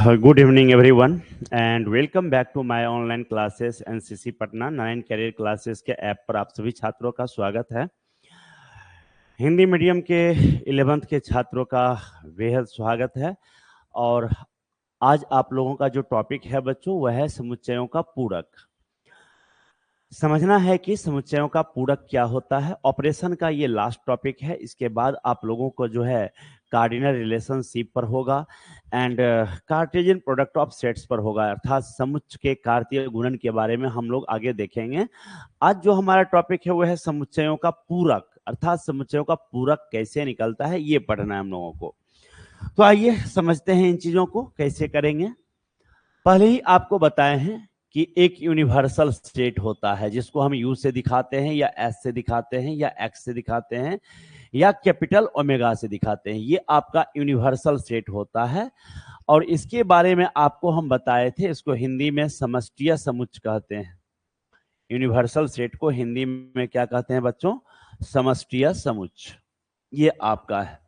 Good evening, everyone, and welcome back to my online classes NCC Patna 9 career classes के app पर आप सभी छात्रों का स्वागत है। हिंदी मीडियम के 11th के छात्रों का बेहद स्वागत है। और आज आप लोगों का जो टॉपिक है बच्चों, वह है समुच्चयों का पूरक। समझना है कि समुच्चयों का पूरक क्या होता है। ऑपरेशन का ये लास्ट टॉपिक है। इसके बाद आप लोगों को जो है कार्डिनल रिलेशनशिप पर होगा and Cartesian product of sets पर होगा, अर्थात समुच्चय के कार्तीय गुणन के बारे में हम लोग आगे देखेंगे। आज जो हमारा टॉपिक है वह है समुच्चयों का पूरक, अर्थात समुच्चयों का पूरक कैसे निकलता है, ये पढ़ना है हम लोगों को। तो आइए समझते हैं इन चीजों को कैसे करेंगे। पहले ही आपको बताए हैं कि एक यूनिवर्सल स्टेट होता है जिसको हम यू से दिखाते हैं या एस से दिखाते हैं या एक्स से दिखाते हैं या कैपिटल ओमेगा से दिखाते हैं। ये आपका यूनिवर्सल स्टेट होता है और इसके बारे में आपको हम बताए थे। इसको हिंदी में समष्टीय समुच्चय कहते हैं। यूनिवर्सल स्टेट को हिंदी में क्या कहते हैं बच्चों? समष्टीय समुच्चय। ये आपका है।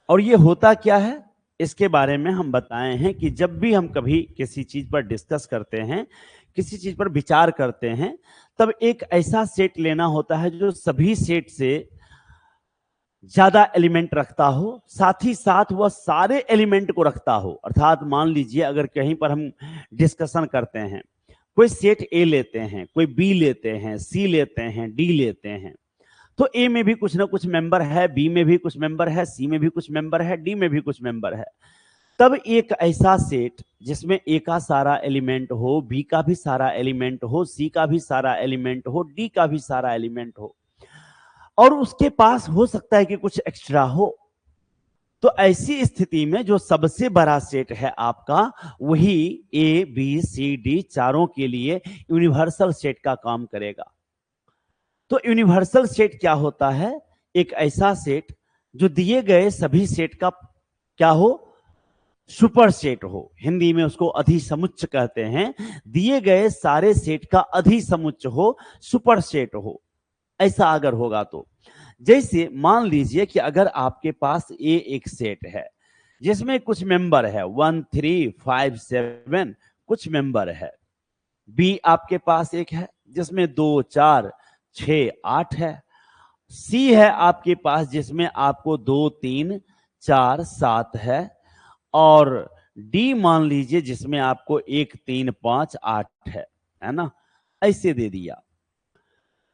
और ये होता क्या है इसके बारे में हम बताए हैं कि जब भी हम कभी किसी चीज पर डिस्कस करते हैं, किसी चीज पर विचार करते हैं, तब एक ऐसा सेट लेना होता है जो सभी सेट से ज्यादा एलिमेंट रखता हो, साथ ही साथ वह सारे एलिमेंट को रखता हो। अर्थात मान लीजिए अगर कहीं पर हम डिस्कशन करते हैं, कोई सेट ए लेते हैं, कोई बी लेते हैं, सी लेते हैं, डी लेते हैं, तो ए में भी कुछ ना कुछ मेंबर है, बी में भी कुछ मेंबर है, सी में भी कुछ मेंबर है, डी में भी कुछ मेंबर है। तब एक ऐसा सेट जिसमें ए का सारा एलिमेंट हो, बी का भी सारा एलिमेंट हो, सी का भी सारा एलिमेंट हो, डी का भी सारा एलिमेंट हो, और उसके पास हो सकता है कि कुछ एक्स्ट्रा हो, तो ऐसी स्थिति में जो सबसे बड़ा सेट है आपका, वही ए बी सी डी चारों के लिए यूनिवर्सल सेट का काम करेगा। तो यूनिवर्सल सेट क्या होता है? एक ऐसा सेट जो दिए गए सभी सेट का क्या हो? सुपर सेट हो। हिंदी में उसको अधिसमुच्चय कहते हैं। दिए गए सारे सेट का अधिसमुच्चय हो, सुपर सेट हो। ऐसा अगर होगा तो, जैसे मान लीजिए कि अगर आपके पास ए एक सेट है जिसमें कुछ मेंबर है 1 3 5 7 कुछ मेंबर है। बी आपके पास एक है जिसमें 2 4 6 8 है। सी है आपके पास जिसमें आपको 2 3 4 7 है। और डी मान लीजिए जिसमें आपको 1 3 5 8 है ना? ऐसे दे दिया।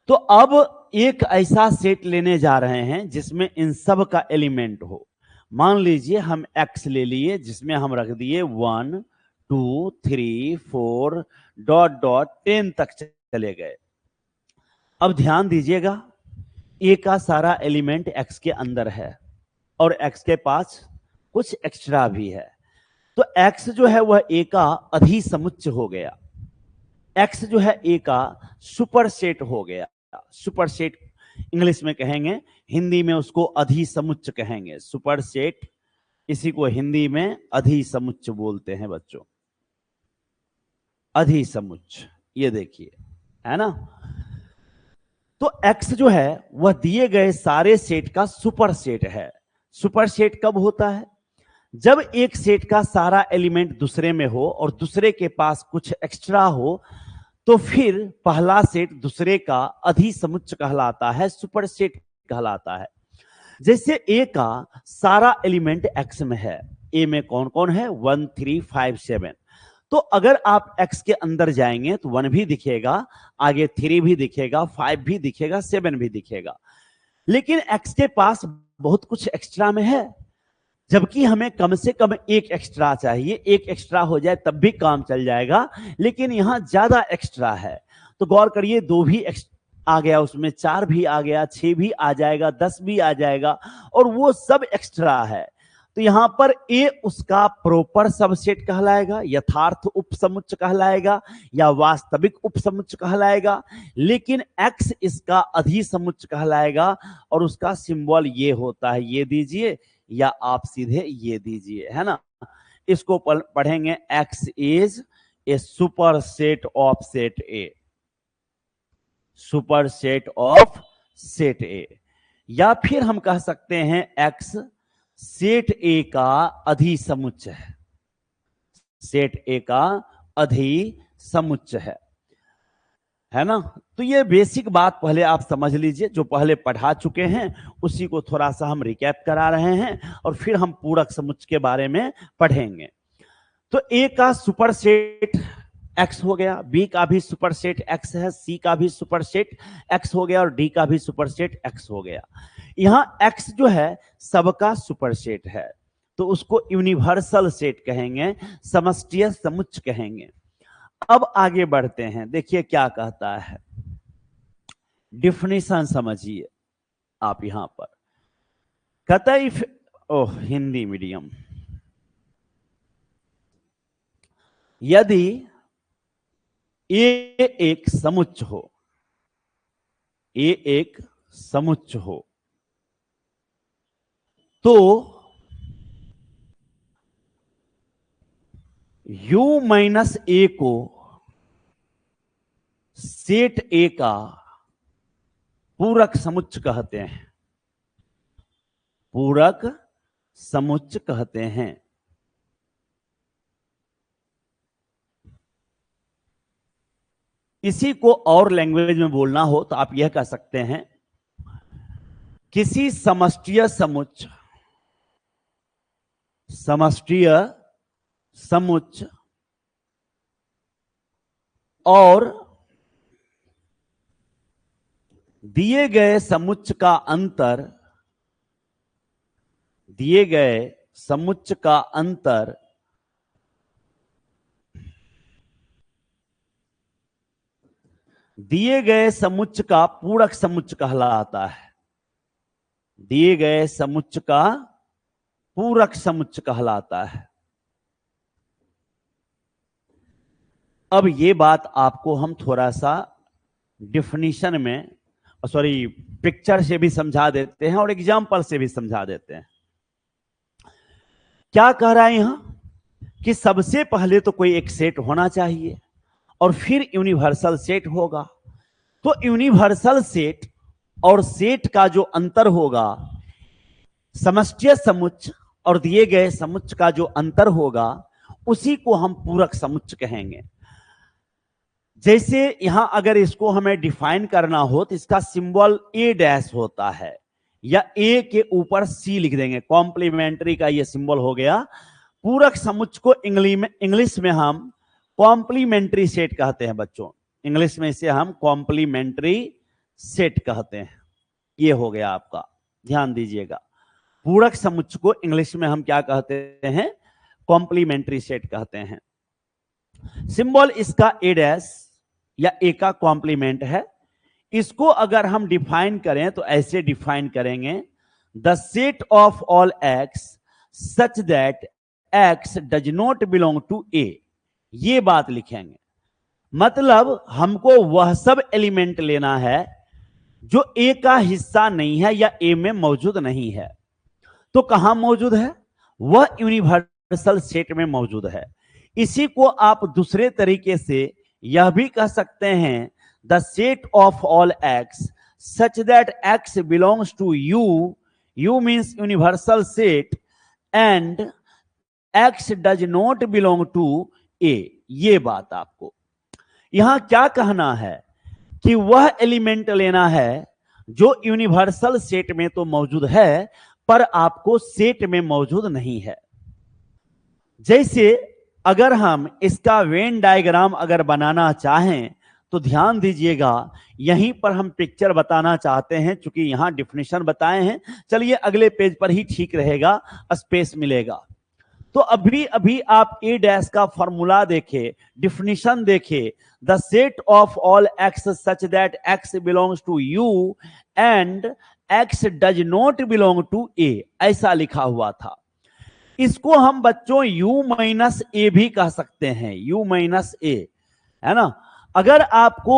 तो अब एक ऐसा सेट लेने जा रहे हैं जिसमें इन सब का एलिमेंट हो। मान लीजिए हम एक्स ले लिए जिसमें हम रख दिए 1 2 3 4 डॉट डॉट 10 तक चले गए। अब ध्यान दीजिएगा, ए का सारा एलिमेंट एक्स के अंदर है और एक्स के पास कुछ एक्स्ट्रा भी है। तो एक्स जो है वह ए का अधिसमुच्चय हो गया। एक्स जो है ए का सुपर सेट हो गया। सुपर सेट इंग्लिश में कहेंगे, हिंदी में उसको अधिसमुच्चय कहेंगे। सुपर सेट, इसी को हिंदी में अधिसमुच्चय बोलते हैं बच्चों। अधिसमुच्चय, ये देखिए, है ना? तो एक्स जो है वह दिए गए सारे सेट का सुपर सेट है। सुपर सेट कब होता है? जब एक सेट का सारा एलिमेंट दूसरे में हो और दूसरे के पास कुछ एक्स्ट्रा हो, तो फिर पहला सेट दूसरे का अधिसमुच्चय कहलाता है, सुपर सेट कहलाता है। जैसे ए का सारा एलिमेंट एक्स में है। ए में कौन कौन है? 1 3 5 7। तो अगर आप एक्स के अंदर जाएंगे तो 1 भी दिखेगा, आगे 3 भी दिखेगा, 5 भी दिखेगा, 7 भी दिखेगा। लेकिन एक्स के पास बहुत कुछ एक्स्ट्रा में है, जबकि हमें कम से कम एक एक्स्ट्रा चाहिए। एक एक्स्ट्रा हो जाए तब भी काम चल जाएगा, लेकिन यहां ज्यादा एक्स्ट्रा है। तो गौर करिए, 2 भी आ गया, उसमें 4 भी आ गया, 6 भी आ जाएगा, 10 भी आ जाएगा, और वो सब एक्स्ट्रा है। तो यहां पर ए उसका प्रॉपर सबसेट कहलाएगा, यथार्थ उपसमुच्चय कहलाएगा या वास्तविक उपसमुच्चय कहलाएगा। लेकिन एक्स इसका अधिसमुच्चय कहलाएगा और उसका सिंबल ये होता है, ये दीजिए या आप सीधे ये दीजिए, है ना? इसको पढ़ेंगे, x is a super set of set A. Super set of set ए, या फिर हम कह सकते हैं एक्स सेट ए का अधिसमुच्चय है। सेट ए का अधिसमुच्चय है ना। तो ये बेसिक बात पहले आप समझ लीजिए, जो पहले पढ़ा चुके हैं उसी को थोड़ा सा हम रिकैप करा रहे हैं और फिर हम पूरक समुच्चय के बारे में पढ़ेंगे। तो ए का सुपरसेट एक्स हो गया, बी का भी सुपरसेट एक्स है, सी का भी सुपरसेट एक्स हो गया और डी का भी सुपरसेट एक्स हो गया। यहां एक्स जो है सबका सुपरसेट है, तो उसको यूनिवर्सल सेट कहेंगे, समष्टीय समुच्चय कहेंगे। अब आगे बढ़ते हैं, देखिए क्या कहता है, डिफिनेशन समझिए आप। यहां पर कहता है इफ, ओह हिंदी मीडियम, यदि ए एक समुच्चय हो, ए एक समुच्चय हो तो u माइनस ए को सेट ए का पूरक समुच्चय कहते हैं, पूरक समुच्चय कहते हैं। इसी को और लैंग्वेज में बोलना हो तो आप यह कह सकते हैं, किसी समष्टीय समुच्चय, समष्टीय समुच्चय और दिए गए समुच्चय का अंतर, दिए गए समुच्चय का अंतर दिए गए समुच्चय का पूरक समुच्चय कहलाता है, दिए गए समुच्चय का पूरक समुच्चय कहलाता है। अब ये बात आपको हम थोड़ा सा डिफिनीशन में, सॉरी पिक्चर से भी समझा देते हैं और एग्जाम्पल से भी समझा देते हैं। क्या कह रहा है यहां कि सबसे पहले तो कोई एक सेट होना चाहिए और फिर यूनिवर्सल सेट होगा। तो यूनिवर्सल सेट और सेट का जो अंतर होगा, समष्टीय समुच्चय और दिए गए समुच्चय का जो अंतर होगा, उसी को हम पूरक समुच्चय कहेंगे। जैसे यहां अगर इसको हमें डिफाइन करना हो तो इसका सिंबल ए डैश होता है, या ए के ऊपर सी लिख देंगे, कॉम्प्लीमेंट्री का ये सिंबल हो गया। पूरक समुच्चय को इंग्लिश में हम कॉम्प्लीमेंट्री सेट कहते हैं बच्चों, इंग्लिश में इसे हम कॉम्प्लीमेंट्री सेट कहते हैं। ये हो गया आपका, ध्यान दीजिएगा। पूरक समुच्चय को इंग्लिश में हम क्या कहते हैं, कॉम्प्लीमेंट्री सेट कहते हैं। सिंबल इसका ए डैश या ए का कॉम्प्लीमेंट है। इसको अगर हम डिफाइन करें तो ऐसे डिफाइन करेंगे, the set of all X such that X does not belong to A. ये बात लिखेंगे, मतलब हमको वह सब एलिमेंट लेना है जो ए का हिस्सा नहीं है या ए में मौजूद नहीं है। तो कहां मौजूद है, वह यूनिवर्सल सेट में मौजूद है। इसी को आप दूसरे तरीके से यह भी कह सकते हैं, the set of all X such that X belongs to U, U means universal set, and X does not belong to A. ये बात आपको यहां क्या कहना है कि वह एलिमेंट लेना है जो यूनिवर्सल सेट में तो मौजूद है पर आपको सेट में मौजूद नहीं है। जैसे अगर हम इसका वेन डायग्राम अगर बनाना चाहें तो ध्यान दीजिएगा, यहीं पर हम पिक्चर बताना चाहते हैं, क्योंकि यहां डिफिनेशन बताए हैं। चलिए अगले पेज पर ही ठीक रहेगा, स्पेस मिलेगा। तो अभी अभी आप ए डैश का फॉर्मूला देखे, डिफिनेशन देखे, the set of all X such that X belongs to U and X does not belong to A, ऐसा लिखा हुआ था। इसको हम बच्चों u माइनस ए भी कह सकते हैं, u माइनस ए, है ना। अगर आपको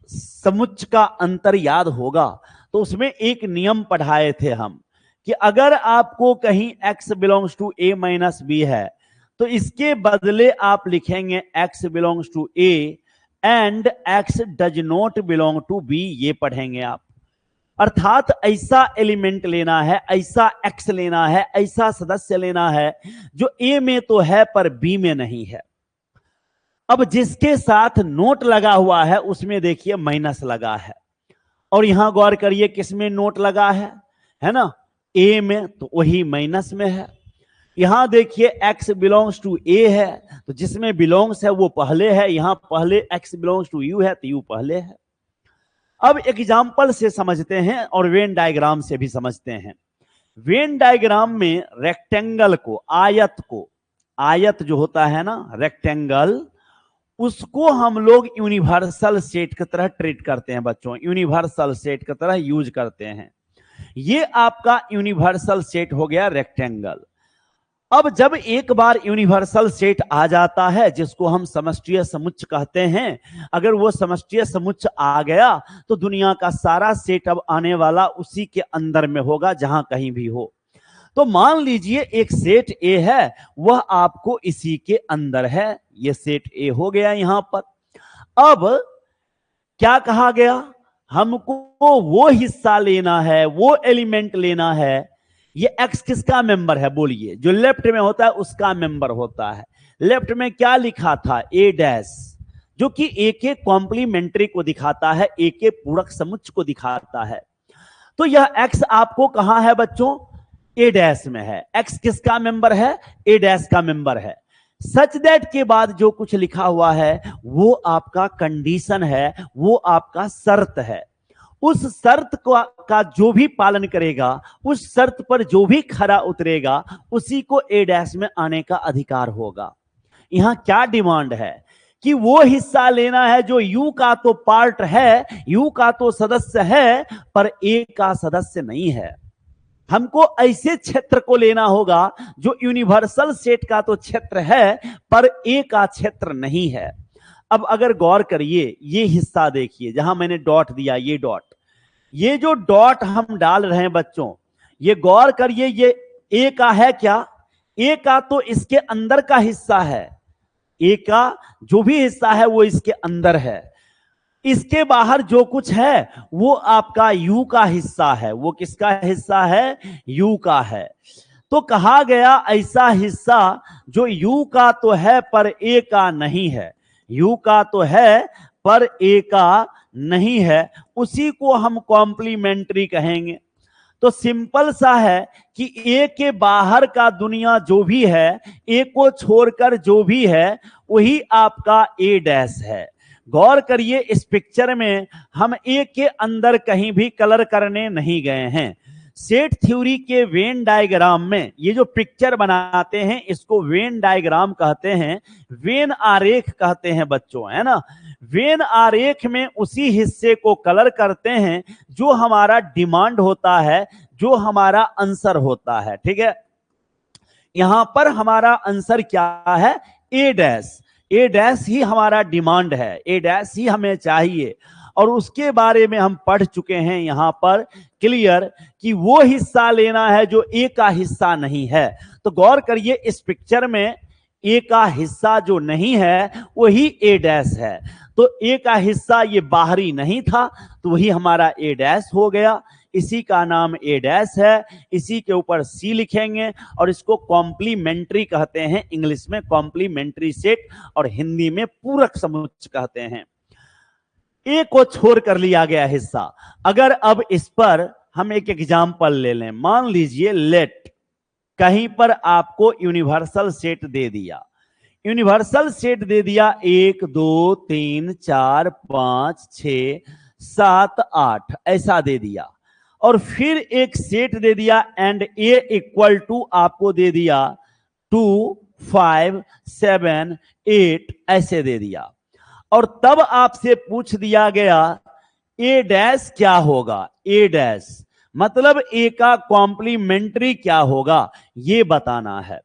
समुच्चय का अंतर याद होगा तो उसमें एक नियम पढ़ाए थे हम कि अगर आपको कहीं x belongs to a minus B है तो इसके बदले आप लिखेंगे x belongs to a and x does not belong to b। ये पढ़ेंगे आप। अर्थात ऐसा एलिमेंट लेना है, ऐसा एक्स लेना है, ऐसा सदस्य लेना है जो ए में तो है पर बी में नहीं है। अब जिसके साथ नोट लगा हुआ है उसमें देखिए माइनस लगा है, और यहां गौर करिए किसमें नोट लगा है ना, ए में, तो वही माइनस में है। यहां देखिए x बिलोंग्स टू ए है, तो जिसमें बिलोंग्स है वो पहले है, यहां पहले x बिलोंग्स टू यू है तो यू पहले है। अब एग्जाम्पल से समझते हैं और वेन डायग्राम से भी समझते हैं। वेन डायग्राम में रेक्टेंगल को, आयत जो होता है ना रेक्टेंगल, उसको हम लोग यूनिवर्सल सेट की तरह ट्रीट करते हैं बच्चों, यूनिवर्सल सेट की तरह यूज करते हैं। ये आपका यूनिवर्सल सेट हो गया रेक्टेंगल। अब जब एक बार यूनिवर्सल सेट आ जाता है जिसको हम समष्टीय समुच्चय कहते हैं, अगर वो समष्टीय समुच्चय आ गया तो दुनिया का सारा सेट अब आने वाला उसी के अंदर में होगा जहां कहीं भी हो। तो मान लीजिए एक सेट ए है, वह आपको इसी के अंदर है, ये सेट ए हो गया यहां पर। अब क्या कहा गया, हमको वो हिस्सा लेना है, वो एलिमेंट लेना है। ये एक्स किसका मेंबर है बोलिए, जो लेफ्ट में होता है उसका मेंबर होता है। लेफ्ट में क्या लिखा था, ए डैश, जो कि ए के कॉम्प्लीमेंट्री को दिखाता है, ए के पूरक समुच्चय को दिखाता है। तो यह एक्स आपको कहां है बच्चों, ए डैश में है। एक्स किसका मेंबर है, ए डैश का मेंबर है। सच दैट के बाद जो कुछ लिखा हुआ है वो आपका कंडीशन है, वो आपका शर्त है। उस शर्त का जो भी पालन करेगा, उस शर्त पर जो भी खरा उतरेगा, उसी को ए डैश में आने का अधिकार होगा। यहां क्या डिमांड है कि वो हिस्सा लेना है जो यू का तो पार्ट है, यू का तो सदस्य है, पर ए का सदस्य नहीं है। हमको ऐसे क्षेत्र को लेना होगा जो यूनिवर्सल सेट का तो क्षेत्र है पर ए का क्षेत्र नहीं है। अब अगर गौर करिए, ये हिस्सा देखिए जहां मैंने डॉट दिया, ये डॉट, ये जो डॉट हम डाल रहे हैं बच्चों, ये गौर करिए, ये ए का है क्या, ए का तो इसके अंदर का हिस्सा है, ए का जो भी हिस्सा है वो इसके अंदर है। इसके बाहर जो कुछ है वो आपका यू का हिस्सा है। वो किसका हिस्सा है, यू का है। तो कहा गया ऐसा हिस्सा जो यू का तो है पर ए का नहीं है, यू का तो है पर ए का नहीं है, उसी को हम कॉम्प्लीमेंट्री कहेंगे। तो सिंपल सा है कि ए के बाहर का दुनिया जो भी है, ए को छोड़कर जो भी है, वही आपका ए डैश है। गौर करिए इस पिक्चर में हम ए के अंदर कहीं भी कलर करने नहीं गए हैं। सेट थ्योरी के वेन डायग्राम में ये जो पिक्चर बनाते हैं इसको वेन डायग्राम कहते हैं, वेन आरेख कहते हैं बच्चों, है ना। वेन आरेख में उसी हिस्से को कलर करते हैं जो हमारा डिमांड होता है, जो हमारा आंसर होता है, ठीक है। यहां पर हमारा आंसर क्या है, ए डैश, ए डैश ही हमारा डिमांड है, ए डैश ही हमें चाहिए। और उसके बारे में हम पढ़ चुके हैं यहां पर क्लियर कि वो हिस्सा लेना है जो ए का हिस्सा नहीं है। तो गौर करिए इस पिक्चर में ए का हिस्सा जो नहीं है वही ए डैश है। तो ए का हिस्सा ये बाहरी नहीं था तो वही हमारा ए डैश हो गया, इसी का नाम ए डैश है। इसी के ऊपर सी लिखेंगे और इसको कॉम्प्लीमेंट्री कहते हैं, इंग्लिश में कॉम्प्लीमेंट्री सेट और हिंदी में पूरक समुच्चय कहते हैं। ए को छोड़ कर लिया गया हिस्सा। अगर अब इस पर हम एक एग्जाम्पल ले लें, मान लीजिए लेट, कहीं पर आपको यूनिवर्सल सेट दे दिया, यूनिवर्सल सेट दे दिया 1 2 3 4 5 6 7 8 ऐसा दे दिया, और फिर एक सेट दे दिया एंड ए इक्वल टू आपको दे दिया 2 5 7 8 ऐसे दे दिया। और तब आपसे पूछ दिया गया ए डैश क्या होगा, ए डैश मतलब ए का कॉम्प्लीमेंट्री क्या होगा ये बताना है।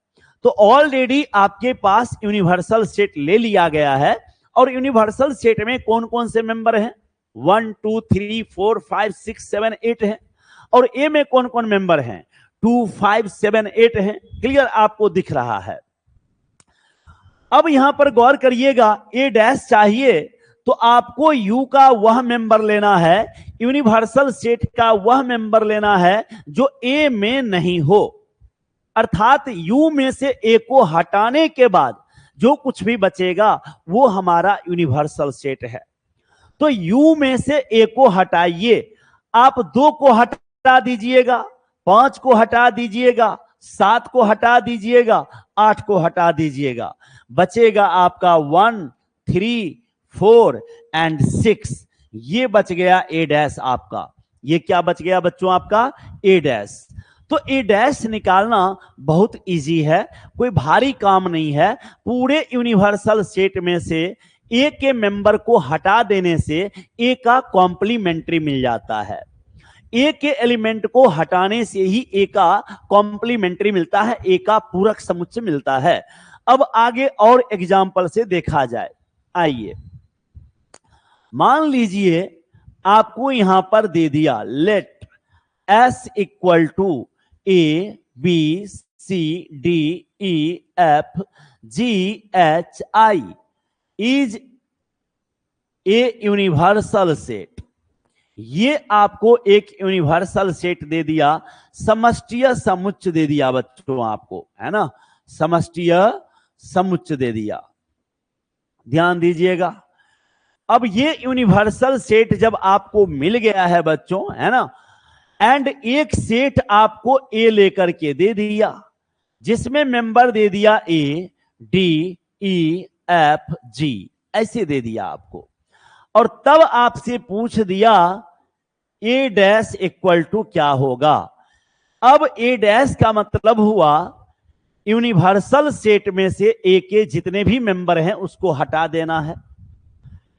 तो ऑलरेडी आपके पास यूनिवर्सल सेट ले लिया गया है, और यूनिवर्सल सेट में कौन कौन से मेंबर हैं, 1 2 3 4 5 6 7 8 हैं। और ए में कौन कौन मेंबर हैं, 2 5 7 8 हैं। क्लियर आपको दिख रहा है। अब यहां पर गौर करिएगा, ए डैश चाहिए तो आपको यू का वह मेंबर लेना है, यूनिवर्सल सेट का वह मेंबर लेना है जो ए में नहीं हो। अर्थात यू में से ए को हटाने के बाद जो कुछ भी बचेगा वो हमारा यूनिवर्सल सेट है। तो यू में से ए को हटाइए, आप 2 को हटा दीजिएगा, 5 को हटा दीजिएगा, 7 को हटा दीजिएगा, 8 को हटा दीजिएगा, बचेगा आपका 1, 3, 4 एंड 6। ये बच गया ए डैश आपका। ये क्या बच गया बच्चों आपका? ए डैश। तो ए डैश निकालना बहुत इजी है, कोई भारी काम नहीं है। पूरे यूनिवर्सल सेट में से ए के मेंबर को हटा देने से ए का कॉम्प्लीमेंट्री मिल जाता है। ए के एलिमेंट को हटाने से ही ए का कॉम्प्लीमेंट्री मिलता है, ए का पूरक समुच्चय मिलता है। अब आगे और एग्जाम्पल से देखा जाए। आइए, मान लीजिए आपको यहां पर दे दिया let S equal to A B C D E F G H I is a universal set. ये आपको एक यूनिवर्सल सेट दे दिया, समष्टीय समुच्चय दे दिया बच्चों आपको, है ना, समष्टीय समुच्चय दे दिया। ध्यान दीजिएगा। अब ये यूनिवर्सल सेट जब आपको मिल गया है बच्चों, है ना, एंड एक सेट आपको ए लेकर के दे दिया जिसमें मेंबर दे दिया ए डी ई एफ जी, ऐसे दे दिया आपको। और तब आपसे पूछ दिया ए डैश इक्वल टू क्या होगा। अब ए डैश का मतलब हुआ यूनिवर्सल सेट में से ए के जितने भी मेंबर हैं उसको हटा देना है।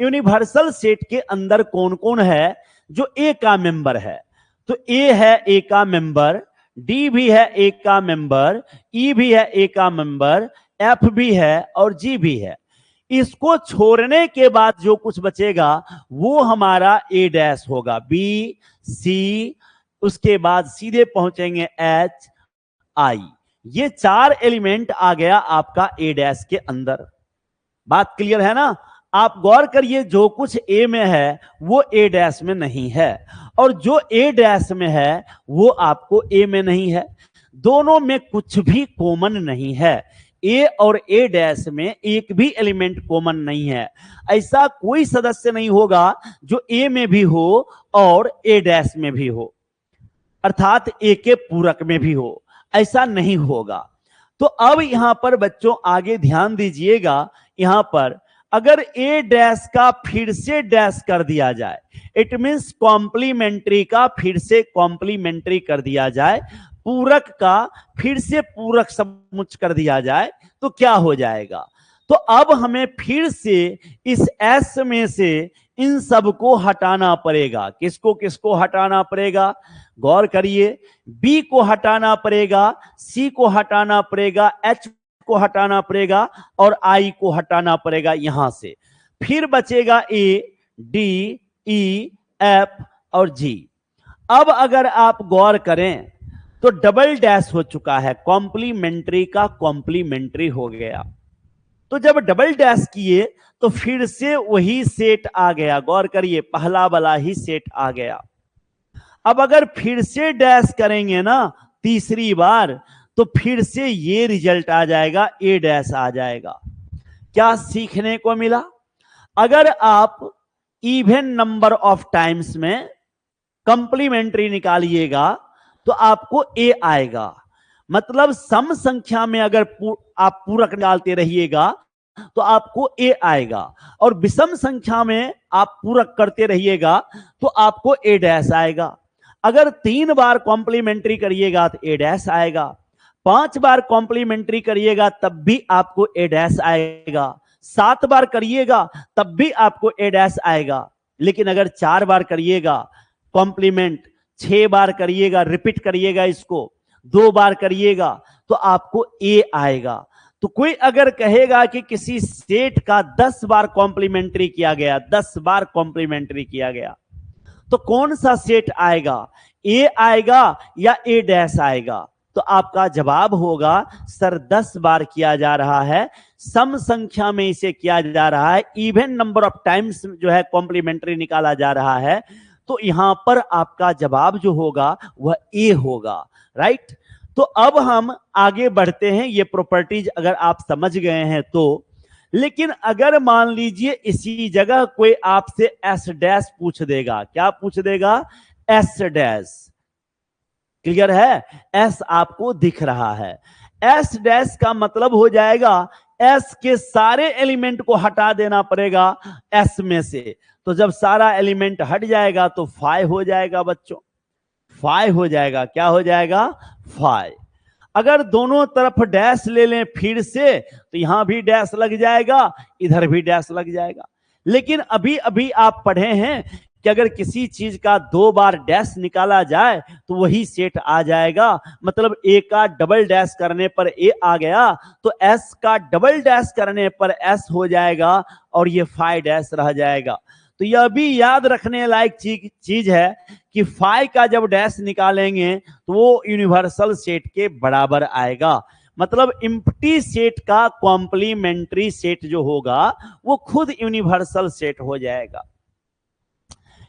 यूनिवर्सल सेट के अंदर कौन कौन है जो ए का मेंबर है? तो ए है ए का मेंबर, डी भी है ए का मेंबर, ई भी है ए का मेंबर, एफ भी है और जी भी है। इसको छोड़ने के बाद जो कुछ बचेगा वो हमारा ए डैश होगा, बी सी, उसके बाद सीधे पहुंचेंगे एच आई। ये 4 एलिमेंट आ गया आपका ए डैश के अंदर। बात क्लियर है ना? आप गौर करिए, जो कुछ ए में है वो ए डैश में नहीं है, और जो ए डैश में है वो आपको ए में नहीं है। दोनों में कुछ भी कॉमन नहीं है। ए और ए डैश में एक भी एलिमेंट कॉमन नहीं है। ऐसा कोई सदस्य नहीं होगा जो ए में भी हो और ए डैश में भी हो, अर्थात ए के पूरक में भी हो, ऐसा नहीं होगा। तो अब यहां पर बच्चों आगे ध्यान दीजिएगा, यहां पर अगर ए डैश का फिर से डैश कर दिया जाए, इट मींस कॉम्प्लीमेंट्री का फिर से कॉम्प्लीमेंट्री कर दिया जाए, पूरक का फिर से पूरक समुच्चय कर दिया जाए, तो क्या हो जाएगा? तो अब हमें फिर से इस एस में से इन सबको हटाना पड़ेगा। किसको किसको हटाना पड़ेगा? गौर करिए, बी को हटाना पड़ेगा, सी को हटाना पड़ेगा, एच को हटाना पड़ेगा और आई को हटाना पड़ेगा यहां से। फिर बचेगा ए डी ई एफ और जी। अब अगर आप गौर करें तो डबल डैश हो चुका है, कॉम्प्लीमेंट्री का कॉम्प्लीमेंट्री हो गया। तो जब डबल डैश किए तो फिर से वही सेट आ गया। गौर करिए, पहला वाला ही सेट आ गया। अब अगर फिर से डैश करेंगे ना तीसरी बार, तो फिर से ये रिजल्ट आ जाएगा, ए डैश आ जाएगा। क्या सीखने को मिला? अगर आप इवन नंबर ऑफ टाइम्स में कंप्लीमेंट्री निकालिएगा तो आपको ए आएगा। मतलब सम संख्या में अगर आप पूरक निकालते रहिएगा तो आपको ए आएगा, और विषम संख्या में आप पूरक करते रहिएगा तो आपको ए डैश आएगा। अगर 3 बार कॉम्प्लीमेंट्री करिएगा तो ए डैश आएगा, 5 बार कॉम्प्लीमेंट्री करिएगा तब भी आपको ए डैश आएगा, 7 बार करिएगा तब भी आपको ए डैश आएगा। लेकिन अगर 4 बार करिएगा कॉम्प्लीमेंट, 6 बार करिएगा, रिपीट करिएगा इसको, 2 बार करिएगा तो आपको ए आएगा। तो कोई अगर कहेगा कि किसी सेट का 10 बार कॉम्प्लीमेंट्री किया गया, 10 बार कॉम्प्लीमेंट्री किया गया, तो कौन सा सेट आएगा? ए आएगा या ए डैश आएगा? तो आपका जवाब होगा सर 10 बार किया जा रहा है, सम संख्या में इसे किया जा रहा है, इवन नंबर ऑफ टाइम्स जो है कॉम्प्लीमेंट्री निकाला जा रहा है, तो यहां पर आपका जवाब जो होगा वह ए होगा, राइट। तो अब हम आगे बढ़ते हैं, ये प्रॉपर्टीज अगर आप समझ गए हैं तो। लेकिन अगर मान लीजिए इसी जगह कोई आपसे एस डैश पूछ देगा, क्या पूछ देगा, एस डैश, क्लियर है, एस आपको दिख रहा है, एस डैश का मतलब हो जाएगा एस के सारे एलिमेंट को हटा देना पड़ेगा एस में से, तो जब सारा एलिमेंट हट जाएगा तो 5 हो जाएगा बच्चों, 5 हो जाएगा, क्या हो जाएगा, 5। अगर दोनों तरफ डैश ले लें फिर से तो यहां भी डैश लग जाएगा, इधर भी डैश लग जाएगा। लेकिन अभी अभी आप पढ़े हैं कि अगर किसी चीज का 2 बार डैश निकाला जाए तो वही सेट आ जाएगा, मतलब ए का डबल डैश करने पर ए आ गया, तो एस का डबल डैश करने पर एस हो जाएगा और ये 5 डैश रह जाएगा। तो यह भी याद रखने लायक चीज है कि 5 का जब डैश निकालेंगे तो वो यूनिवर्सल सेट के बराबर आएगा, मतलब एम्प्टी सेट का कॉम्प्लीमेंट्री सेट जो होगा वो खुद यूनिवर्सल सेट हो जाएगा।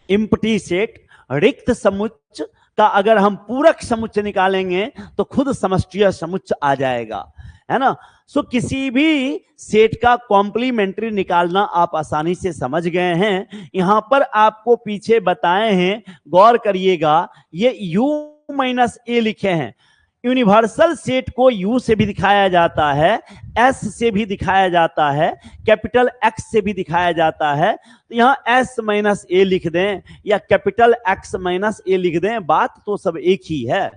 एम्प्टी सेट, रिक्त समुच्चय का अगर हम पूरक समुच्चय निकालेंगे तो खुद समष्टीय समुच्चय आ जाएगा, है ना। सो किसी भी सेट का कॉम्प्लीमेंट्री निकालना आप आसानी से समझ गए हैं। यहां पर आपको पीछे बताए हैं, गौर करिएगा, ये u माइनस ए लिखे हैं। यूनिवर्सल सेट को u से भी दिखाया जाता है, s से भी दिखाया जाता है, कैपिटल X से भी दिखाया जाता है। तो यहां s माइनस ए लिख दें या कैपिटल X माइनस ए लिख दें, बात तो सब एक ही है।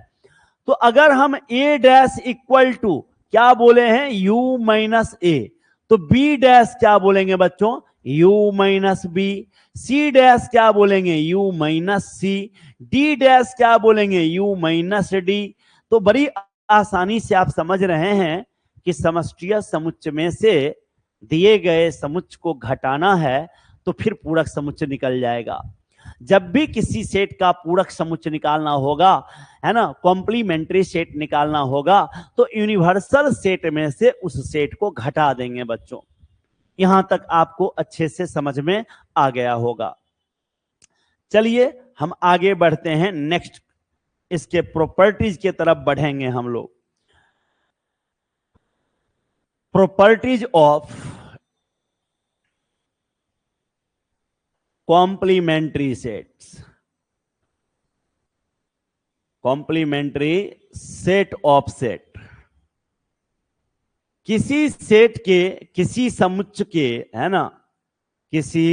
तो अगर हम a डैश इक्वल टू क्या बोले हैं, u माइनस ए, तो b डैश क्या बोलेंगे बच्चों, u minus B, c dash क्या बोलेंगे, u minus C, d dash क्या बोलेंगे, u माइनस डी। तो बड़ी आसानी से आप समझ रहे हैं कि समष्टीय समुच्चय में से दिए गए समुच्चय को घटाना है तो फिर पूरक समुच्चय निकल जाएगा। जब भी किसी सेट का पूरक समुच्चय निकालना होगा, है ना, कॉम्प्लीमेंट्री सेट निकालना होगा, तो यूनिवर्सल सेट में से उस सेट को घटा देंगे बच्चों। यहां तक आपको अच्छे से समझ में आ गया होगा। चलिए हम आगे बढ़ते हैं, नेक्स्ट इसके प्रॉपर्टीज की तरफ बढ़ेंगे हम लोग। Properties of complementary sets, complementary set of set, किसी सेट के, किसी समुच्चय के, है ना, किसी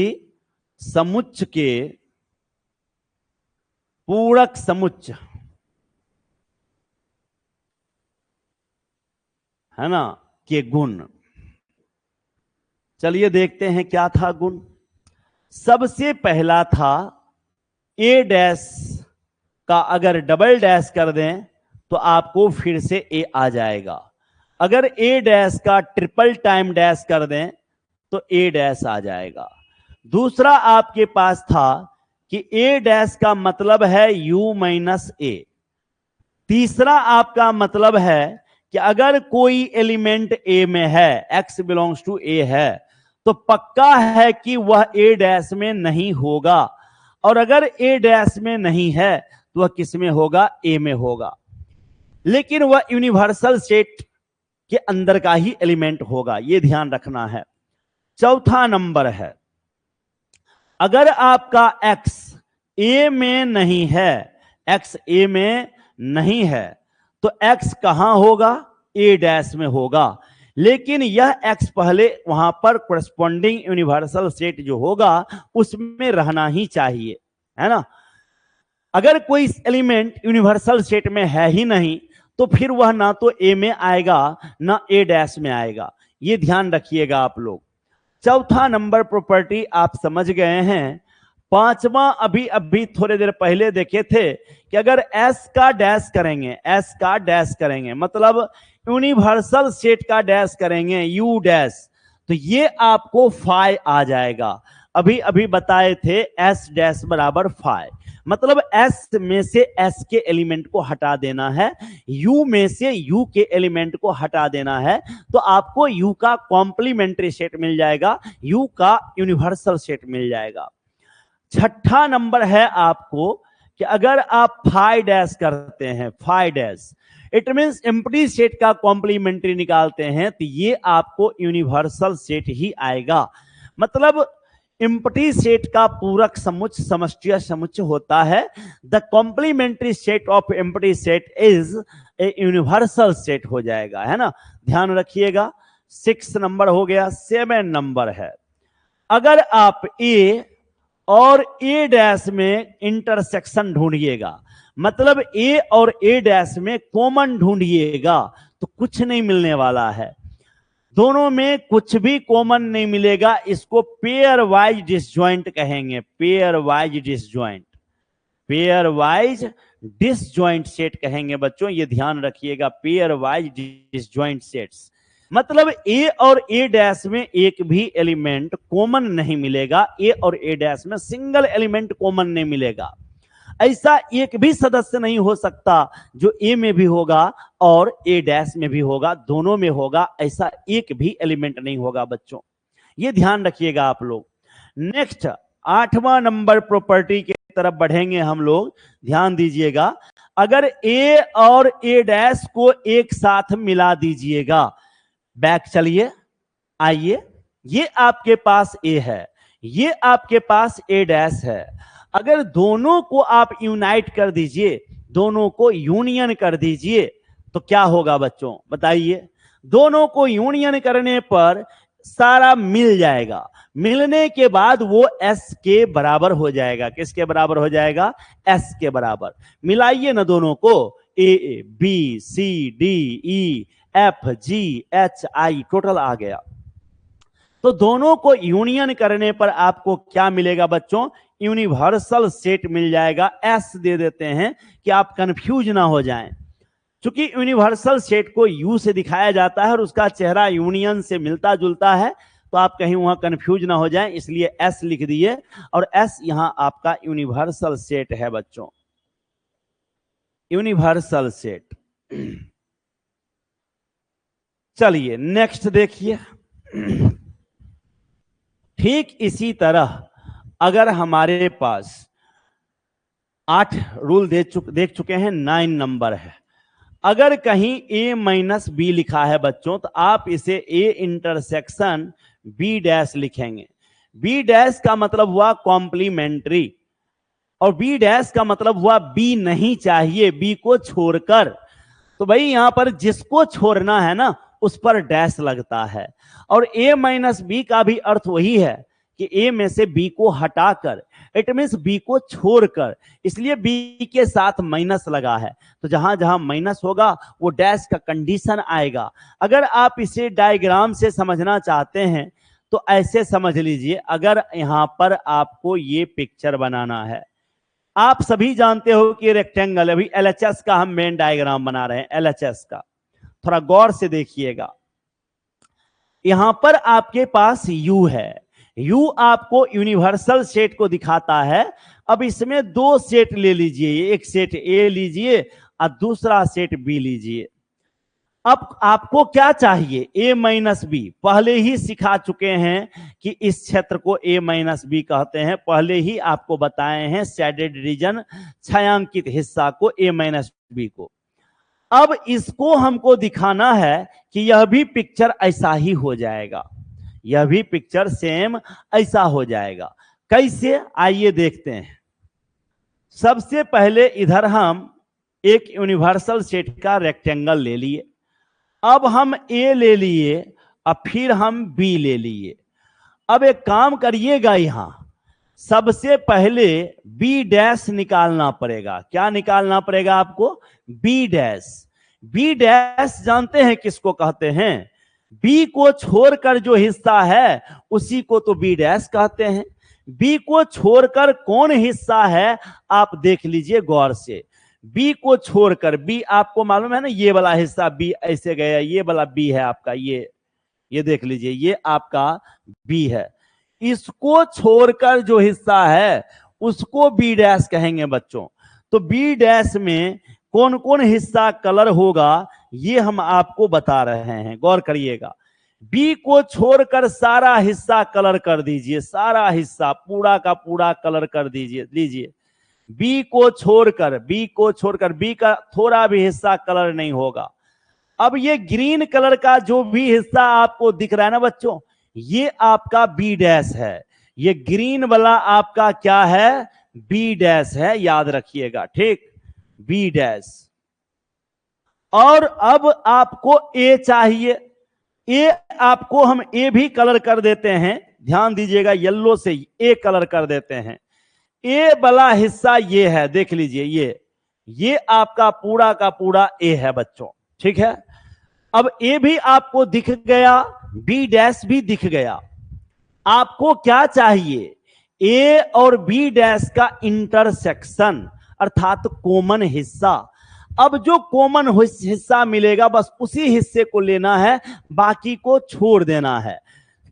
समुच्चय के पूरक समुच्चय, है ना, के गुण। चलिए देखते हैं क्या था गुण। सबसे पहला था ए डैश का अगर डबल डैश कर दें तो आपको फिर से ए आ जाएगा, अगर ए डैश का ट्रिपल टाइम डैश कर दें तो ए डैश आ जाएगा। दूसरा आपके पास था कि ए डैश का मतलब है u माइनस ए। तीसरा आपका मतलब है कि अगर कोई एलिमेंट ए में है, x बिलोंग्स टू ए है, तो पक्का है कि वह ए डैश में नहीं होगा, और अगर ए डैश में नहीं है तो वह किस में होगा, ए में होगा, लेकिन वह यूनिवर्सल सेट के अंदर का ही एलिमेंट होगा, यह ध्यान रखना है। चौथा नंबर है, अगर आपका x ए में नहीं है, x ए में नहीं है, तो x कहां होगा, ए डैश में होगा, लेकिन यह x पहले वहां पर कोरेस्पोंडिंग यूनिवर्सल सेट जो होगा उसमें रहना ही चाहिए, है ना। अगर कोई एलिमेंट यूनिवर्सल सेट में है ही नहीं तो फिर वह ना तो ए में आएगा ना ए डैश में आएगा, ये ध्यान रखिएगा आप लोग। चौथा नंबर प्रॉपर्टी आप समझ गए हैं। पांचवा अभी अभी थोड़े देर पहले देखे थे कि अगर s का डैश करेंगे, s का डैश करेंगे मतलब यूनिवर्सल सेट का डैश करेंगे u डैश, तो ये आपको 5 आ जाएगा। अभी अभी बताए थे S डैश बराबर 5, मतलब S में से S के एलिमेंट को हटा देना है, U में से U के एलिमेंट को हटा देना है, तो आपको U का कॉम्प्लीमेंट्री सेट मिल जाएगा, U का यूनिवर्सल सेट मिल जाएगा। छठा नंबर है आपको कि अगर आप 5 डैश करते हैं, 5 dash, it means empty set का कॉम्प्लीमेंट्री निकालते हैं, तो ये आपको यूनिवर्सल सेट ही आएगा। मतलब एम्प्टी सेट का पूरक समुच्चय समष्टीय समुच्चय होता है। The complementary set of empty set is a universal set हो जाएगा, है ना, ध्यान रखिएगा। 6 नंबर हो गया। 7 नंबर है, अगर आप ए और ए डैश में इंटरसेक्शन ढूंढिएगा, मतलब ए और ए डैश में कॉमन ढूंढिएगा, तो कुछ नहीं मिलने वाला है, दोनों में कुछ भी कॉमन नहीं मिलेगा। इसको पेयर वाइज डिसजॉइंट कहेंगे, pair wise disjoint, pair wise disjoint set कहेंगे बच्चों, ये ध्यान रखिएगा, पेयर वाइज डिसजॉइंट सेट्स। मतलब ए और ए डैश में एक भी एलिमेंट कॉमन नहीं मिलेगा, ए और ए डैश में सिंगल एलिमेंट कॉमन नहीं मिलेगा। ऐसा एक भी सदस्य नहीं हो सकता जो ए में भी होगा और ए डैश में भी होगा, दोनों में होगा, ऐसा एक भी एलिमेंट नहीं होगा बच्चों, ये ध्यान रखिएगा आप लोग। नेक्स्ट 8वां नंबर प्रॉपर्टी के तरफ बढ़ेंगे हम लोग, ध्यान दीजिएगा। अगर ए और ए डैश को एक साथ मिला दीजिएगा, बैक चलिए, आइए, ये आपके पास ए है, ये आपके पास ए डैश है, अगर दोनों को आप यूनाइट कर दीजिए, दोनों को यूनियन कर दीजिए, तो क्या होगा बच्चों बताइए। दोनों को यूनियन करने पर सारा मिल जाएगा, मिलने के बाद वो एस के बराबर हो जाएगा। किसके बराबर हो जाएगा? एस के बराबर। मिलाइए ना दोनों को, A B C D E F G H I, total आ गया। तो दोनों को यूनियन करने पर आपको क्या मिलेगा बच्चों? यूनिवर्सल सेट मिल जाएगा। एस दे देते हैं कि आप कंफ्यूज ना हो जाएं, क्योंकि यूनिवर्सल सेट को यू से दिखाया जाता है और उसका चेहरा यूनियन से मिलता जुलता है, तो आप कहीं वहां कंफ्यूज ना हो जाएं, इसलिए एस लिख दिए, और एस यहां आपका यूनिवर्सल सेट है बच्चों, यूनिवर्सल सेट। चलिए नेक्स्ट देखिए। ठीक इसी तरह अगर हमारे पास 8 रूल देख चुके हैं, 9 नंबर है। अगर कहीं a माइनस बी लिखा है बच्चों, तो आप इसे a इंटरसेक्शन b डैश लिखेंगे। b डैश का मतलब हुआ कॉम्प्लीमेंट्री, और b डैश का मतलब हुआ b नहीं चाहिए, b को छोड़कर। तो भाई यहां पर जिसको छोड़ना है ना, उस पर डैश लगता है, और a माइनस बी का भी अर्थ वही है कि a में से b को हटाकर, इट मीन्स b को छोड़कर, इसलिए b के साथ माइनस लगा है। तो जहां जहां माइनस होगा वो डैश का कंडीशन आएगा। अगर आप इसे डायग्राम से समझना चाहते हैं तो ऐसे समझ लीजिए, अगर यहां पर आपको ये पिक्चर बनाना है, आप सभी जानते हो कि रेक्टेंगल, अभी एलएचएस का हम मेन डायग्राम बना रहे हैं, एलएचएस का, थोड़ा गौर से देखिएगा। यहां पर आपके पास U है, U आपको यूनिवर्सल सेट को दिखाता है। अब इसमें 2 सेट ले लीजिए, एक सेट A लीजिए और दूसरा सेट B लीजिए। अब आपको क्या चाहिए? A माइनस बी, पहले ही सिखा चुके हैं कि इस क्षेत्र को A माइनस बी कहते हैं, पहले ही आपको बताए हैं शेडेड रीजन, छायांकित हिस्सा को A माइनस बी को। अब इसको हमको दिखाना है कि यह भी पिक्चर ऐसा ही हो जाएगा, यह भी पिक्चर सेम ऐसा हो जाएगा। कैसे? आइए देखते हैं। सबसे पहले इधर हम एक यूनिवर्सल सेट का रेक्टेंगल ले लिए, अब हम A ले लिए और फिर हम B ले लिए। अब एक काम करिएगा, यहां सबसे पहले B डैश निकालना पड़ेगा। क्या निकालना पड़ेगा आपको? B dash. B डैश जानते हैं किसको कहते हैं? B को छोड़कर जो हिस्सा है उसी को तो B डैश कहते हैं। B को छोड़कर कौन हिस्सा है आप देख लीजिए गौर से। B को छोड़कर, B आपको मालूम है ना, ये वाला हिस्सा B ऐसे गया, ये वाला B है आपका, ये देख लीजिए, ये आपका B है। इसको छोड़कर जो हिस्सा है उसको बी डैश कहेंगे बच्चों। तो बी डैश में कौन कौन हिस्सा कलर होगा ये हम आपको बता रहे हैं, गौर करिएगा। बी को छोड़कर सारा हिस्सा कलर कर दीजिए, सारा हिस्सा पूरा का पूरा कलर कर दीजिए। लीजिए, बी को छोड़कर बी का थोड़ा भी हिस्सा कलर नहीं होगा। अब ये ग्रीन कलर का जो भी हिस्सा आपको दिख रहा है ना बच्चों, ये आपका बी डैश है। ये ग्रीन वाला आपका क्या है, बी डैश है, याद रखिएगा, ठीक, बी डैश। और अब आपको ए चाहिए, ए आपको हम ए भी कलर कर देते हैं, ध्यान दीजिएगा, येलो से ए कलर कर देते हैं। ए वाला हिस्सा ये है, देख लीजिए, ये आपका पूरा का पूरा ए है बच्चों, ठीक है। अब ए भी आपको दिख गया, बी डैश भी दिख गया। आपको क्या चाहिए, ए और बी डैश का इंटरसेक्शन अर्थात कॉमन हिस्सा। अब जो कॉमन हिस्सा मिलेगा बस उसी हिस्से को लेना है, बाकी को छोड़ देना है।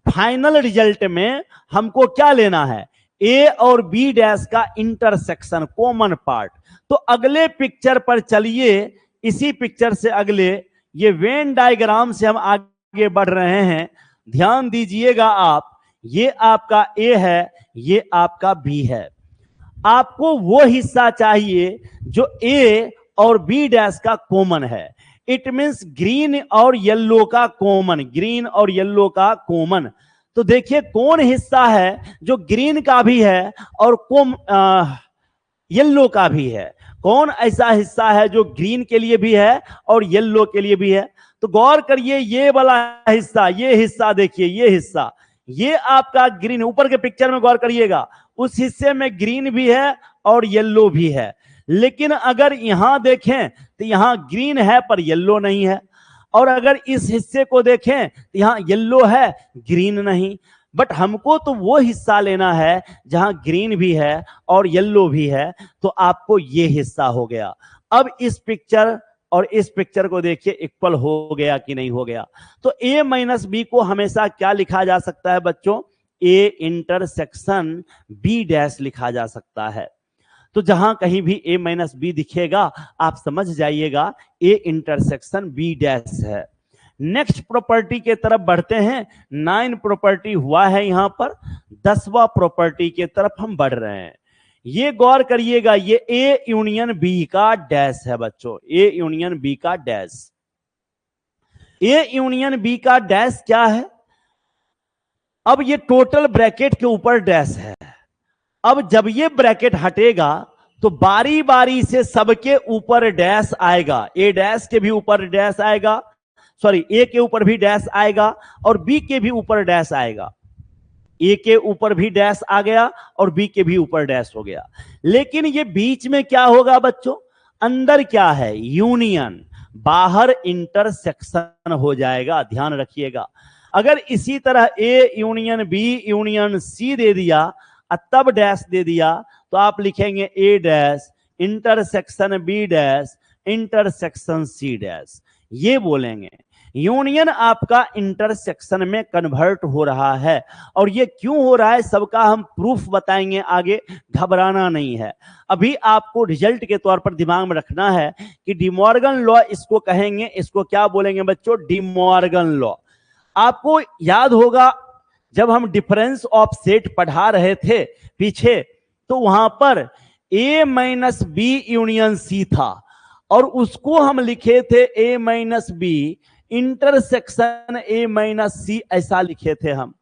फाइनल रिजल्ट में हमको क्या लेना है, ए और बी डैश का इंटरसेक्शन, कॉमन पार्ट। तो अगले पिक्चर पर चलिए, इसी पिक्चर से अगले, ये वेन डायग्राम से हम आगे बढ़ रहे हैं, ध्यान दीजिएगा आप। ये आपका ए है, ये आपका बी है। आपको वो हिस्सा चाहिए जो ए और बी डैश का कॉमन है। इट मींस ग्रीन और येलो का कॉमन, ग्रीन और येलो का कॉमन। तो देखिए कौन हिस्सा है जो ग्रीन का भी है और येलो का भी है। कौन ऐसा हिस्सा है जो ग्रीन के लिए भी है और येलो के लिए भी है। तो गौर करिए, ये वाला हिस्सा, ये हिस्सा देखिए, ये हिस्सा, ये आपका ग्रीन, ऊपर के पिक्चर में गौर करिएगा, उस हिस्से में ग्रीन भी है और येलो भी है। लेकिन अगर यहां देखें तो यहां ग्रीन है पर येलो नहीं है, और अगर इस हिस्से को देखें तो यहां येलो है, ग्रीन नहीं। बट हमको तो वो हिस्सा लेना है जहां ग्रीन भी है और येलो भी है, तो आपको ये हिस्सा हो गया। अब इस पिक्चर और इस पिक्चर को देखिए, इक्वल हो गया कि नहीं हो गया। तो ए माइनस बी को हमेशा क्या लिखा जा सकता है बच्चों, ए इंटरसेक्शन बी डैश लिखा जा सकता है। तो जहां कहीं भी ए माइनस बी दिखेगा आप समझ जाइएगा ए इंटरसेक्शन बी डैश है। नेक्स्ट प्रॉपर्टी के तरफ बढ़ते हैं। 9 प्रॉपर्टी हुआ है यहां पर, 10वां प्रॉपर्टी के तरफ हम बढ़ रहे हैं। ये गौर करिएगा, ये ए यूनियन बी का डैश है बच्चों, ए यूनियन बी का डैश। ए यूनियन बी का डैश क्या है, अब ये टोटल ब्रैकेट के ऊपर डैश है। अब जब ये ब्रैकेट हटेगा तो बारी बारी से सबके ऊपर डैश आएगा, ए डैश के भी ऊपर डैश आएगा, सॉरी ए के ऊपर भी डैश आएगा और बी के भी ऊपर डैश आएगा। ए के ऊपर भी डैश आ गया और बी के भी ऊपर डैश हो गया। लेकिन ये बीच में क्या होगा बच्चों, अंदर क्या है, यूनियन, बाहर इंटरसेक्शन हो जाएगा, ध्यान रखिएगा। अगर इसी तरह A union B union C दे दिया तब डैश दे दिया तो आप लिखेंगे A dash intersection B dash intersection C dash, ये बोलेंगे। यूनियन आपका इंटरसेक्शन में कन्वर्ट हो रहा है, और ये क्यों हो रहा है सबका हम प्रूफ बताएंगे आगे, घबराना नहीं है। अभी आपको रिजल्ट के तौर पर दिमाग में रखना है कि डिमॉर्गन लॉ इसको कहेंगे, इसको क्या बोलेंगे बच्चों, डिमॉर्गन लॉ। आपको याद होगा जब हम डिफरेंस ऑफ सेट पढ़ा रहे थे पीछे, तो वहां पर A minus B union C था और उसको हम लिखे थे A minus B intersection A minus C, ऐसा लिखे थे हम।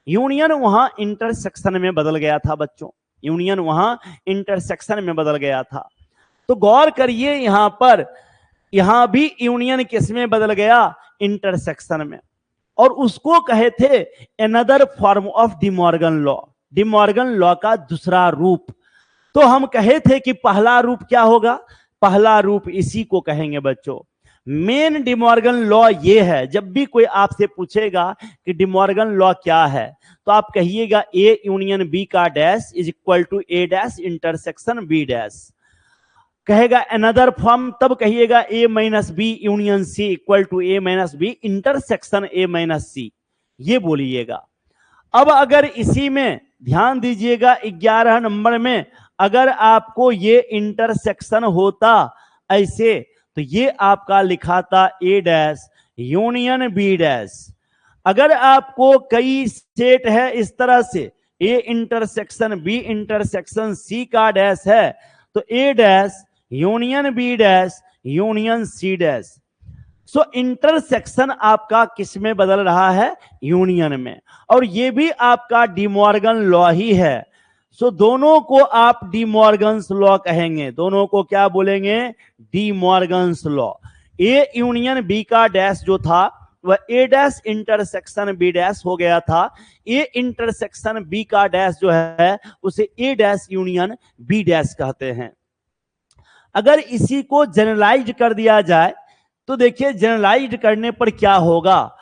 यूनियन वहां इंटरसेक्शन में बदल गया था बच्चों, यूनियन वहां इंटरसेक्शन में बदल गया था। तो गौर करिए यहां पर, यहां भी यूनियन किस में बदल गया, इंटरसेक्शन में, और उसको कहे थे another form of De Morgan law, De Morgan law का दूसरा रूप। तो हम कहे थे कि पहला रूप क्या होगा, पहला रूप इसी को कहेंगे बच्चों। मेन डिमॉर्गन लॉ ये है, जब भी कोई आपसे पूछेगा कि डिमॉर्गन लॉ क्या है तो आप कहिएगा ए यूनियन बी का dash is equal to A dash intersection B dash. कहेगा अनदर फॉर्म तब कहिएगा A minus B union C equal to A minus B intersection A minus C, ये बोलिएगा। अब अगर इसी में ध्यान दीजिएगा 11 नंबर में अगर आपको ये इंटरसेक्शन होता ऐसे, तो ये आपका लिखा था A dash union B dash. अगर आपको कई सेट है इस तरह से, A intersection B intersection C का डैश है, तो A dash union B dash union C dash. So intersection आपका किस में बदल रहा है? यूनियन में। और ये भी आपका डिमॉर्गन लॉ ही है। सो दोनों को आप डिमॉर्गन्स लॉ कहेंगे, दोनों को क्या बोलेंगे? De Morgan's law. A union B का डैश जो था वह A dash intersection B dash हो गया था। ए इंटरसेक्शन बी का डैश जो है उसे A dash union B dash कहते हैं। अगर इसी को जनरलाइज कर दिया जाए तो देखिए जनरलाइज करने पर क्या होगा,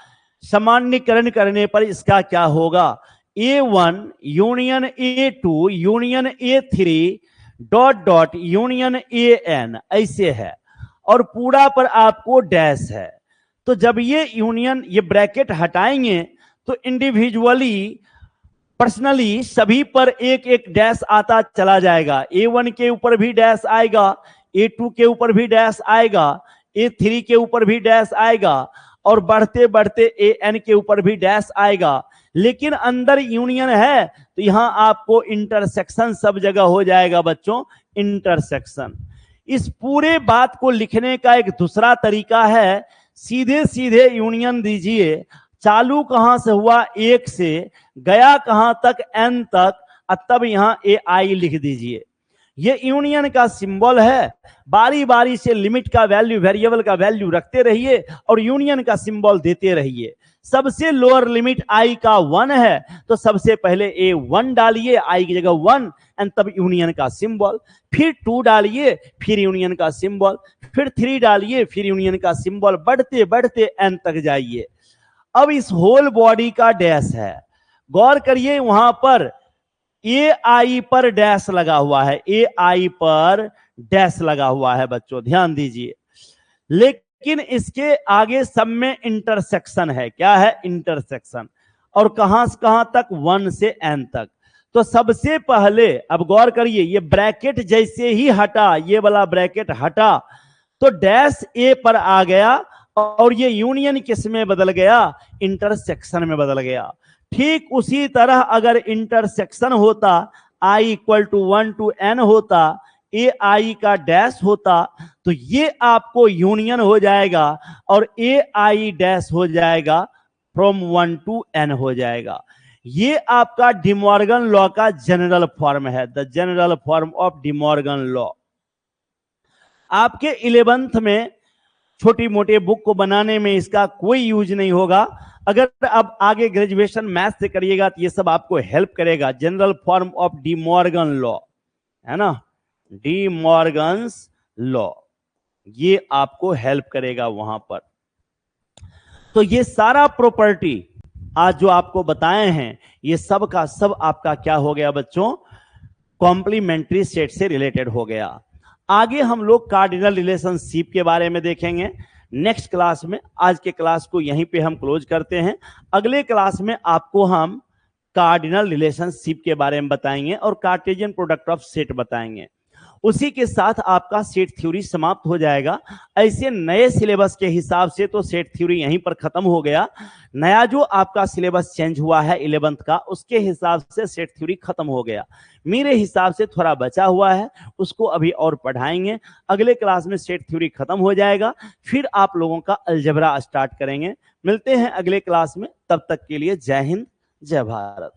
सामान्यकरण करने पर इसका क्या होगा? A1 union A2 union A3 dot dot union AN ऐसे है, और पूरा पर आपको डैश है। तो जब ये यूनियन ये ब्रैकेट हटाएंगे तो इंडिविजुअली पर्सनली सभी पर एक एक डैश आता चला जाएगा। A1 के ऊपर भी डैश आएगा, A2 के ऊपर भी डैश आएगा, A3 के ऊपर भी डैश आएगा, और बढ़ते बढ़ते AN के ऊपर भी डैश आएगा। लेकिन अंदर यूनियन है तो यहां आपको इंटरसेक्शन सब जगह हो जाएगा बच्चों, इंटरसेक्शन। इस पूरे बात को लिखने का एक दूसरा तरीका है, सीधे सीधे यूनियन दीजिए। चालू कहां से हुआ? 1 से, गया कहां तक? N तक, तब यहां AI लिख दीजिए। ये यूनियन का सिंबल है। बारी बारी से लिमिट का वैल्यू, वेरिएबल का वैल्यू रखते रहिए और यूनियन का सिंबल देते रहिए। सबसे लोअर लिमिट I का 1 है तो सबसे पहले A1 डालिए, I की जगह 1, एंड तब यूनियन का सिंबल। फिर 2 डालिए, फिर यूनियन का सिंबल, फिर 3 डालिए, फिर यूनियन का सिंबल, बढ़ते बढ़ते N तक जाइए। अब इस होल बॉडी का डैश है, गौर करिए वहां पर AI पर डैश लगा हुआ है, AI पर डैश लगा हुआ है बच्चों, ध्यान दीजिए। लेकिन इसके आगे सब में इंटरसेक्शन है। क्या है? इंटरसेक्शन। और कहां से कहां तक? 1 से N तक। तो सबसे पहले अब गौर करिए, ये ब्रैकेट जैसे ही हटा, ये वाला ब्रैकेट हटा तो डैश A पर आ गया, और ये यूनियन किस में बदल गया? इंटरसेक्शन में बदल गया। ठीक उसी तरह अगर इंटरसेक्शन होता, I equal to 1 to N होता, AI का डैश होता, तो ये आपको यूनियन हो जाएगा और AI डैश हो जाएगा, फ्रॉम 1 to N हो जाएगा। ये आपका डिमॉर्गन लॉ का जनरल फॉर्म है, the general form of De Morgan law. आपके 11th में छोटी मोटी बुक को बनाने में इसका कोई यूज नहीं होगा। अगर अब आगे ग्रेजुएशन मैथ से करिएगा तो ये सब आपको हेल्प करेगा। General form of De Morgan law है ना, डिमॉर्गन्स लॉ, ये आपको हेल्प करेगा वहां पर। तो ये सारा प्रॉपर्टी आज जो आपको बताए हैं, ये सब का सब आपका क्या हो गया बच्चों? कॉम्प्लीमेंट्री सेट से रिलेटेड हो गया। आगे हम लोग कार्डिनल रिलेशनशिप के बारे में देखेंगे नेक्स्ट क्लास में। आज के क्लास को यहीं पे हम क्लोज करते हैं। अगले क्लास में आपको हम कार्डिनल रिलेशनशिप के बारे में बताएंगे और कार्टेशियन प्रोडक्ट ऑफ सेट बताएंगे। उसी के साथ आपका सेट थ्योरी समाप्त हो जाएगा। ऐसे नए सिलेबस के हिसाब से तो सेट थ्योरी यहीं पर खत्म हो गया। नया जो आपका सिलेबस चेंज हुआ है 11th का, उसके हिसाब से सेट थ्योरी खत्म हो गया। मेरे हिसाब से थोड़ा बचा हुआ है, उसको अभी और पढ़ाएंगे। अगले क्लास में सेट थ्योरी खत्म हो जाएगा, फिर आप लोगों का अलजेब्रा स्टार्ट करेंगे। मिलते हैं अगले क्लास में, तब तक के लिए जय हिंद, जय भारत।